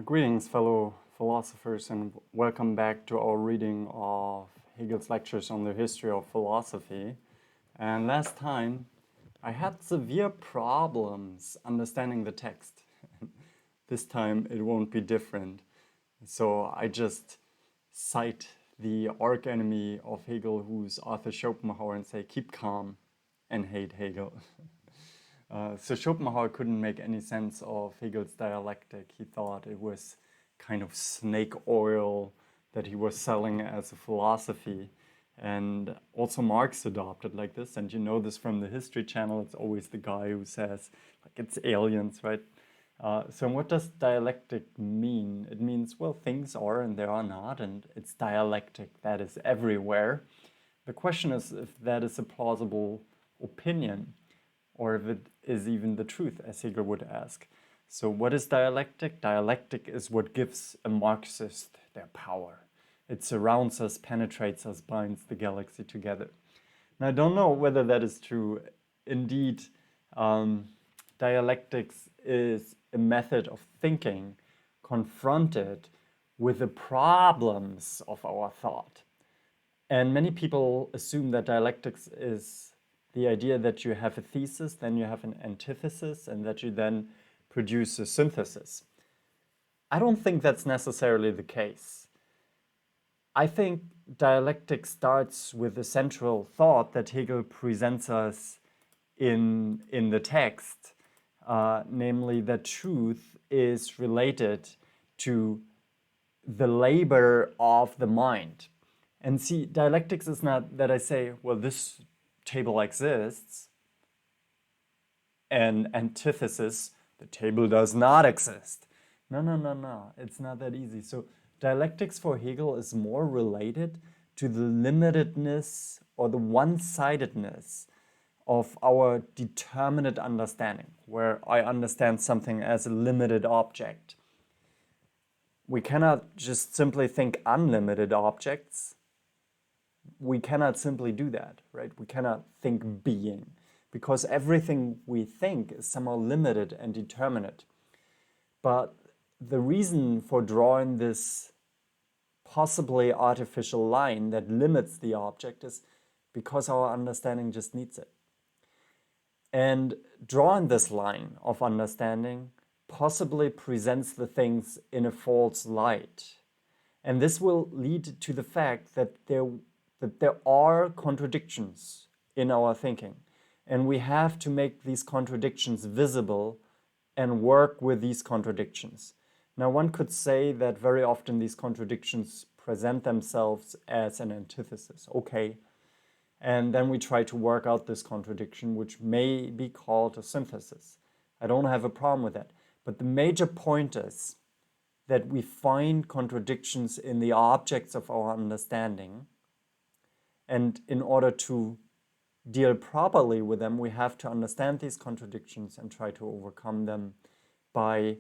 Greetings, fellow philosophers, and welcome back to our reading of Hegel's lectures on the history of philosophy. And last time, I had severe problems understanding the text. This time, it won't be different. So I just cite the arch-enemy of Hegel, who's Arthur Schopenhauer, and say, keep calm and hate Hegel. So Schopenhauer couldn't make any sense of Hegel's dialectic. He thought it was kind of snake oil that he was selling as a philosophy. And also Marx adopted like this. And you know this from the History Channel. It's always the guy who says, like, it's aliens, right? So what does dialectic mean? It means, well, things are and they are not. And it's dialectic. That is everywhere. The question is if that is a plausible opinion, or if it is even the truth, as Hegel would ask. So what is dialectic? Dialectic is what gives a Marxist their power. It surrounds us, penetrates us, binds the galaxy together. And I don't know whether that is true. Indeed, dialectics is a method of thinking confronted with the problems of our thought. And many people assume that dialectics is the idea that you have a thesis, then you have an antithesis, and that you then produce a synthesis. I don't think that's necessarily the case. I think dialectic starts with the central thought that Hegel presents us in the text, namely that truth is related to the labor of the mind. And see, dialectics is not that I say, well, this table exists, and antithesis, the table does not exist. No. It's not that easy. So dialectics for Hegel is more related to the limitedness or the one-sidedness of our determinate understanding, where I understand something as a limited object. We cannot just simply think unlimited objects. We cannot simply do that, right? We cannot think being, because everything we think is somehow limited and determinate. But the reason for drawing this possibly artificial line that limits the object is because our understanding just needs it. And drawing this line of understanding possibly presents the things in a false light. And this will lead to the fact that there are contradictions in our thinking. And we have to make these contradictions visible and work with these contradictions. Now, one could say that very often these contradictions present themselves as an antithesis. Okay. And then we try to work out this contradiction, which may be called a synthesis. I don't have a problem with that. But the major point is that we find contradictions in the objects of our understanding. And in order to deal properly with them, we have to understand these contradictions and try to overcome them by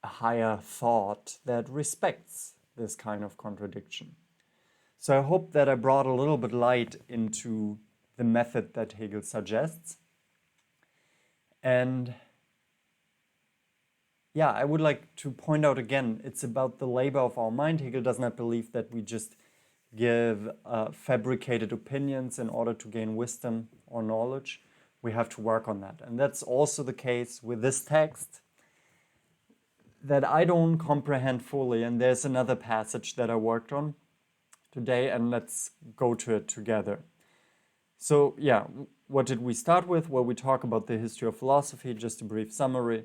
a higher thought that respects this kind of contradiction. So I hope that I brought a little bit light into the method that Hegel suggests. And yeah, I would like to point out again, it's about the labor of our mind. Hegel does not believe that we just give fabricated opinions in order to gain wisdom or knowledge. We have to work on that. And that's also the case with this text that I don't comprehend fully. And there's another passage that I worked on today, and let's go to it together. So yeah, what did we start with? Well, we talk about the history of philosophy, just a brief summary.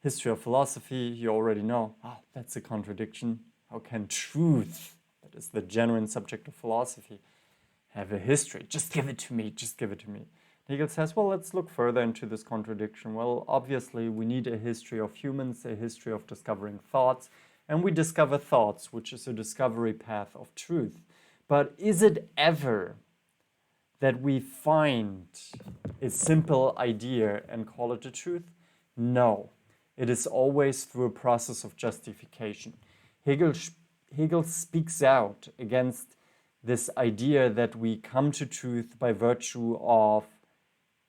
History of philosophy, you already know, that's a contradiction. How can truth, that is the genuine subject of philosophy, have a history? Just give it to me, just give it to me. Hegel says, well, let's look further into this contradiction. Well, obviously, we need a history of humans, a history of discovering thoughts, and we discover thoughts, which is a discovery path of truth. But is it ever that we find a simple idea and call it a truth? No. It is always through a process of justification. Hegel speaks out against this idea that we come to truth by virtue of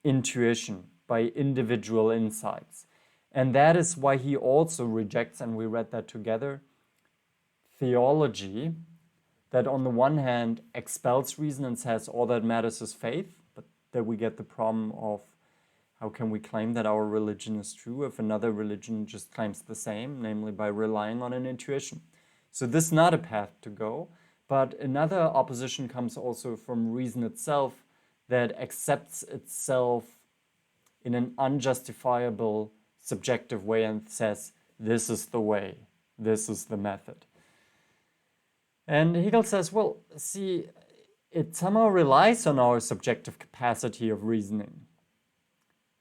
intuition, by individual insights. And that is why he also rejects, and we read that together, theology that on the one hand expels reason and says all that matters is faith, but that we get the problem of how can we claim that our religion is true if another religion just claims the same, namely by relying on an intuition. So this is not a path to go, but another opposition comes also from reason itself that accepts itself in an unjustifiable subjective way and says, this is the way, this is the method. And Hegel says, well, see, it somehow relies on our subjective capacity of reasoning.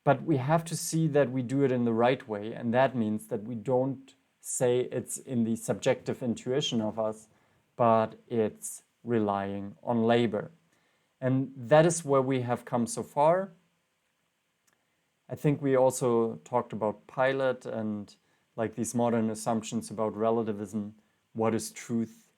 But we have to see that we do it in the right way, and that means that we don't say it's in the subjective intuition of us, but it's relying on labor. And that is where we have come so far. I think we also talked about Pilate and like these modern assumptions about relativism, what is truth?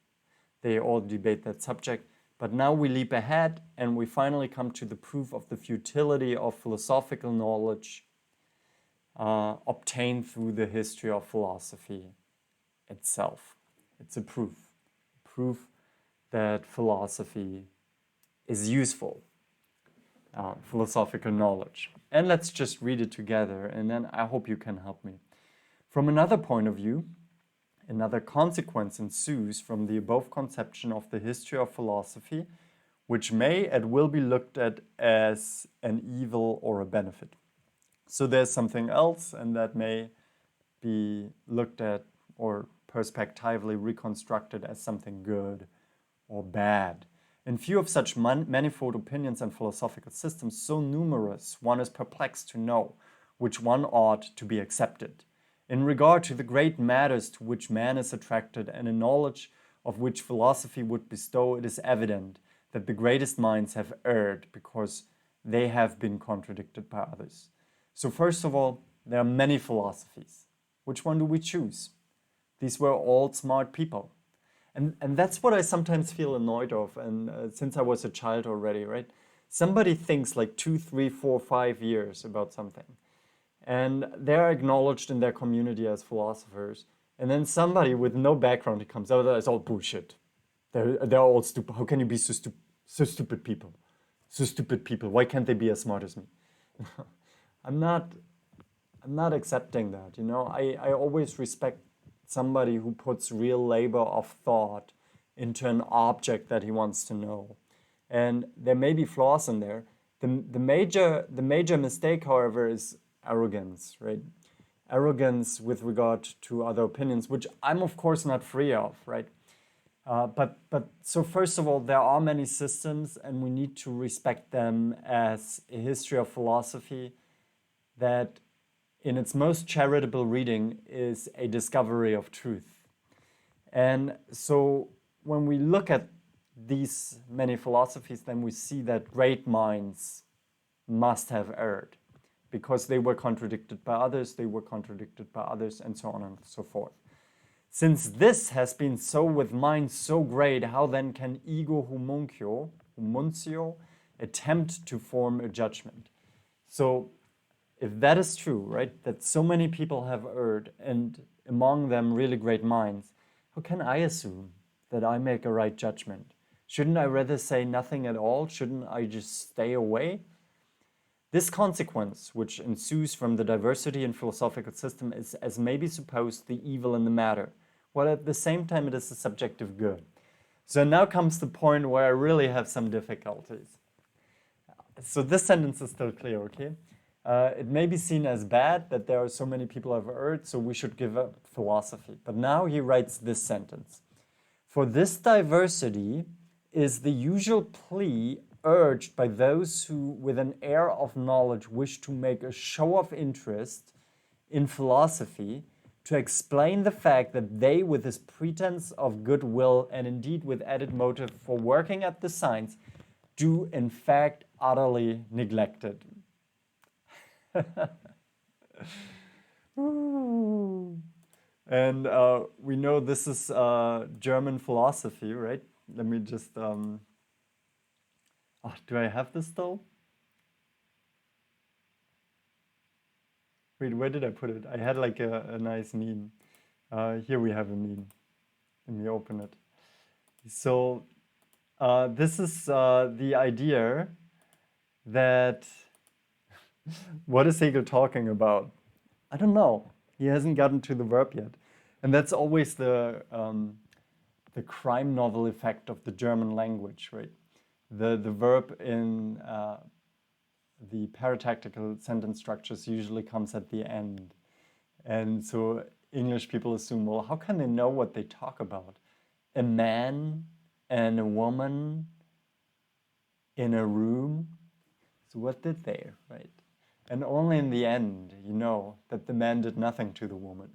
They all debate that subject. But now we leap ahead and we finally come to the proof of the futility of philosophical knowledge obtained through the history of philosophy itself. It's a proof that philosophy is useful, philosophical knowledge. And let's just read it together, and then I hope you can help me. From another point of view, another consequence ensues from the above conception of the history of philosophy, which may and will be looked at as an evil or a benefit. So there's something else, and that may be looked at or perspectively reconstructed as something good or bad. In view of such manifold opinions and philosophical systems so numerous, one is perplexed to know which one ought to be accepted. In regard to the great matters to which man is attracted and a knowledge of which philosophy would bestow, it is evident that the greatest minds have erred because they have been contradicted by others. So first of all, there are many philosophies. Which one do we choose? These were all smart people. And that's what I sometimes feel annoyed of, and since I was a child already, right? Somebody thinks like 2, 3, 4, 5 years about something. And they're acknowledged in their community as philosophers. And then somebody with no background comes out, that's all bullshit. They're all stupid. How can you be so stupid? So stupid people. So stupid people. Why can't they be as smart as me? I'm not accepting that, you know. I always respect somebody who puts real labor of thought into an object that he wants to know. And there may be flaws in there. The major mistake, however, is arrogance, right? Arrogance with regard to other opinions, which I'm of course not free of, right? But so first of all, there are many systems and we need to respect them as a history of philosophy that in its most charitable reading is a discovery of truth. And so when we look at these many philosophies, then we see that great minds must have erred because they were contradicted by others, and so on and so forth. Since this has been so with minds so great, how then can ego homuncio, attempt to form a judgment? So if that is true, right, that so many people have erred, and among them really great minds, how can I assume that I make a right judgment? Shouldn't I rather say nothing at all? Shouldn't I just stay away? This consequence, which ensues from the diversity in philosophical system, is, as may be supposed, the evil in the matter, while at the same time it is a subjective good. So now comes the point where I really have some difficulties. So this sentence is still clear, okay? It may be seen as bad that there are so many people who have erred, so we should give up philosophy. But now he writes this sentence. For this diversity is the usual plea urged by those who, with an air of knowledge, wish to make a show of interest in philosophy, to explain the fact that they, with this pretense of goodwill and indeed with added motive for working at the science, do in fact utterly neglect it. And we know this is German philosophy, right? Let me just... do I have this still? Wait, where did I put it? I had like a nice meme. Here we have a meme. Let me open it. So this is the idea that what is Hegel talking about? I don't know. He hasn't gotten to the verb yet. And that's always the crime novel effect of the German language, right? The verb in the paratactical sentence structures usually comes at the end. And so English people assume, well, how can they know what they talk about? A man and a woman in a room. So what did they, right? And only in the end, you know that the man did nothing to the woman.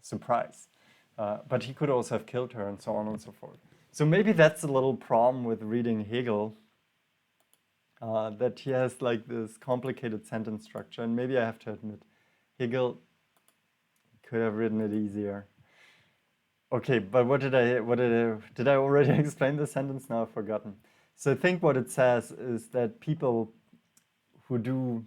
Surprise. But he could also have killed her and so on and so forth. So maybe that's a little problem with reading Hegel, that he has like this complicated sentence structure. And maybe I have to admit, Hegel could have written it easier. Okay, but did I already explain the sentence? Now I've forgotten. So I think what it says is that people who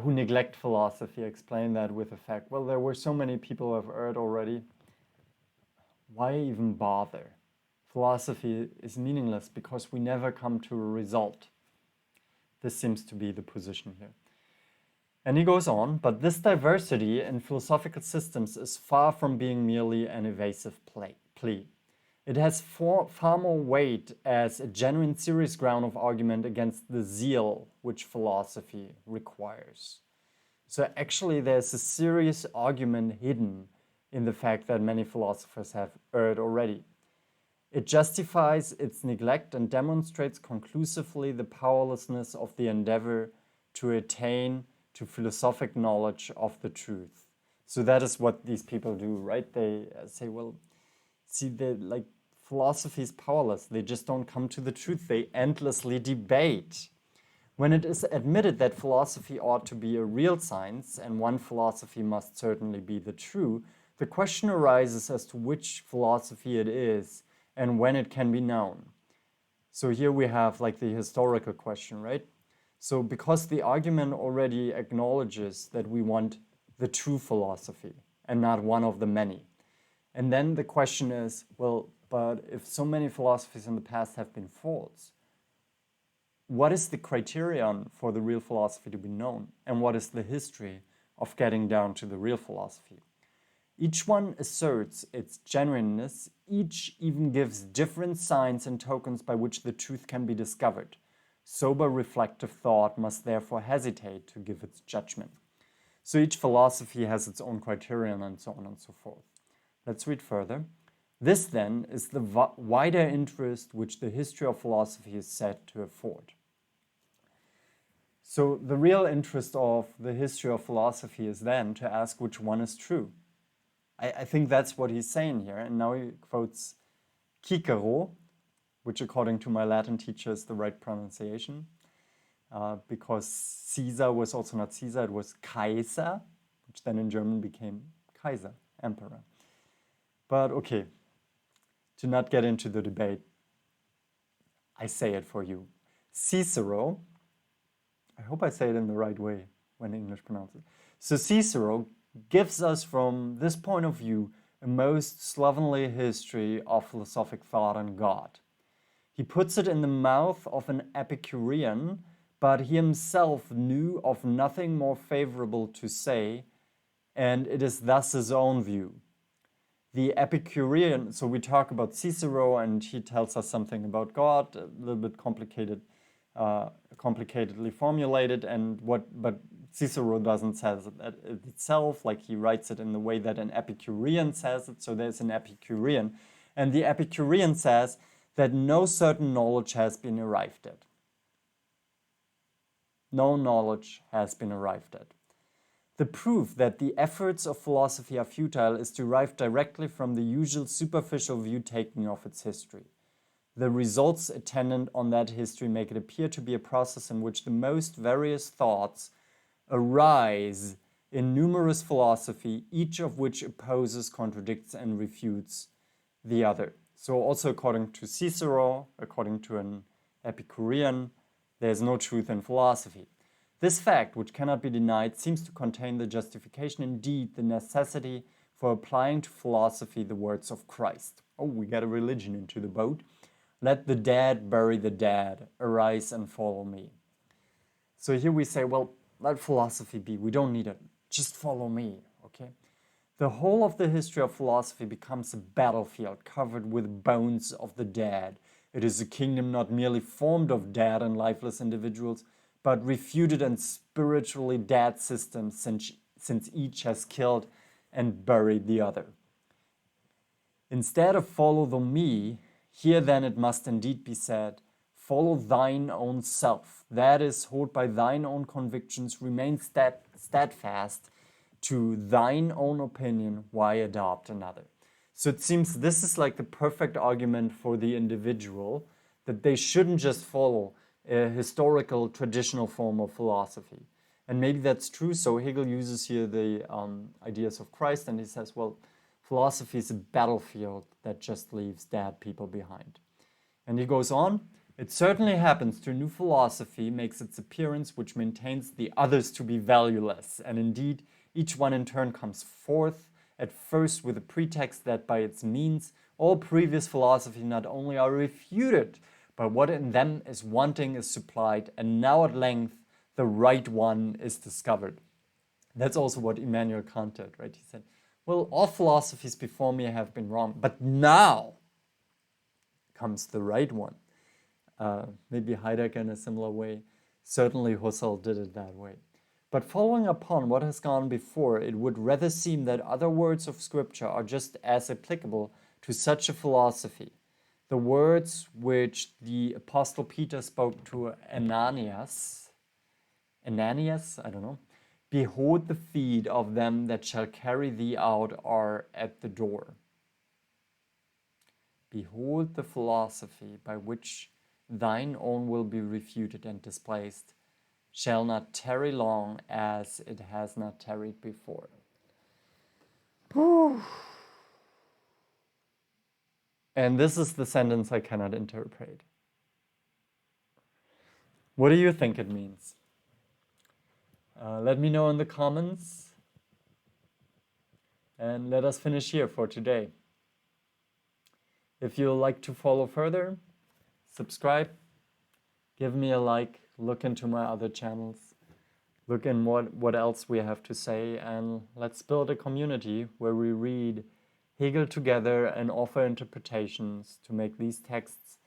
neglect philosophy explain that with the fact, well, there were so many people who have erred already. Why even bother? Philosophy is meaningless because we never come to a result. This seems to be the position here. And he goes on, but this diversity in philosophical systems is far from being merely an evasive plea. It has far more weight as a genuine serious ground of argument against the zeal which philosophy requires. So actually there's a serious argument hidden in the fact that many philosophers have erred already. It justifies its neglect and demonstrates conclusively the powerlessness of the endeavor to attain to philosophic knowledge of the truth. So that is what these people do, right? They say, well, see, like philosophy is powerless. They just don't come to the truth. They endlessly debate. When it is admitted that philosophy ought to be a real science, and one philosophy must certainly be the true, the question arises as to which philosophy it is and when it can be known. So here we have like the historical question, right? So because the argument already acknowledges that we want the true philosophy and not one of the many. And then the question is, well, but if so many philosophies in the past have been false, what is the criterion for the real philosophy to be known? And what is the history of getting down to the real philosophy? Each one asserts its genuineness, each even gives different signs and tokens by which the truth can be discovered. Sober reflective thought must therefore hesitate to give its judgment. So each philosophy has its own criterion and so on and so forth. Let's read further. This then is the wider interest which the history of philosophy is said to afford. So the real interest of the history of philosophy is then to ask which one is true. I think that's what he's saying here. And now he quotes Cicero, which according to my Latin teacher is the right pronunciation, because Caesar was also not Caesar, it was Kaiser, which then in German became Kaiser, emperor. But okay, to not get into the debate, I say it for you. Cicero, I hope I say it in the right way when English pronounces it. So Cicero gives us from this point of view a most slovenly history of philosophic thought and God. He puts it in the mouth of an Epicurean, but he himself knew of nothing more favorable to say, and it is thus his own view. The Epicurean, so we talk about Cicero and he tells us something about God, a little bit complicatedly formulated, but Cicero doesn't say it itself, like he writes it in the way that an Epicurean says it, so there's an Epicurean. And the Epicurean says that no certain knowledge has been arrived at. No knowledge has been arrived at. The proof that the efforts of philosophy are futile is derived directly from the usual superficial view taken of its history. The results attendant on that history make it appear to be a process in which the most various thoughts arise in numerous philosophy, each of which opposes, contradicts, and refutes the other. So also according to Cicero, according to an Epicurean, there is no truth in philosophy. This fact, which cannot be denied, seems to contain the justification, indeed the necessity, for applying to philosophy the words of Christ. Oh, we got a religion into the boat. Let the dead bury the dead, arise and follow me. So here we say, well, let philosophy be, we don't need it, just follow me, okay? The whole of the history of philosophy becomes a battlefield covered with bones of the dead. It is a kingdom not merely formed of dead and lifeless individuals, but refuted and spiritually dead systems, since each has killed and buried the other. Instead of follow the me, here then it must indeed be said, follow thine own self. That is, hold by thine own convictions, remain steadfast to thine own opinion, why adopt another? So it seems this is like the perfect argument for the individual, that they shouldn't just follow a historical, traditional form of philosophy. And maybe that's true. So Hegel uses here the ideas of Christ, and he says, well, philosophy is a battlefield that just leaves dead people behind. And he goes on, it certainly happens to a new philosophy makes its appearance which maintains the others to be valueless. And indeed, each one in turn comes forth at first with the pretext that by its means all previous philosophies not only are refuted, but what in them is wanting is supplied, and now at length the right one is discovered. That's also what Immanuel Kant did, right? He said, well, all philosophies before me have been wrong, but now comes the right one. Maybe Heidegger in a similar way. Certainly Husserl did it that way. But following upon what has gone before, it would rather seem that other words of Scripture are just as applicable to such a philosophy. The words which the Apostle Peter spoke to Ananias, I don't know, behold, the feet of them that shall carry thee out are at the door. Behold the philosophy by which thine own will be refuted and displaced, shall not tarry long as it has not tarried before. Whew. And this is the sentence I cannot interpret. What do you think it means? Let me know in the comments. And let us finish here for today. If you'd like to follow further, subscribe, give me a like, look into my other channels, look in what else we have to say, and let's build a community where we read Hegel together and offer interpretations to make these texts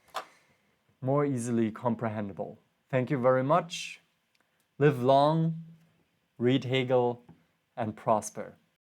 more easily comprehensible. Thank you very much. Live long, read Hegel, and prosper.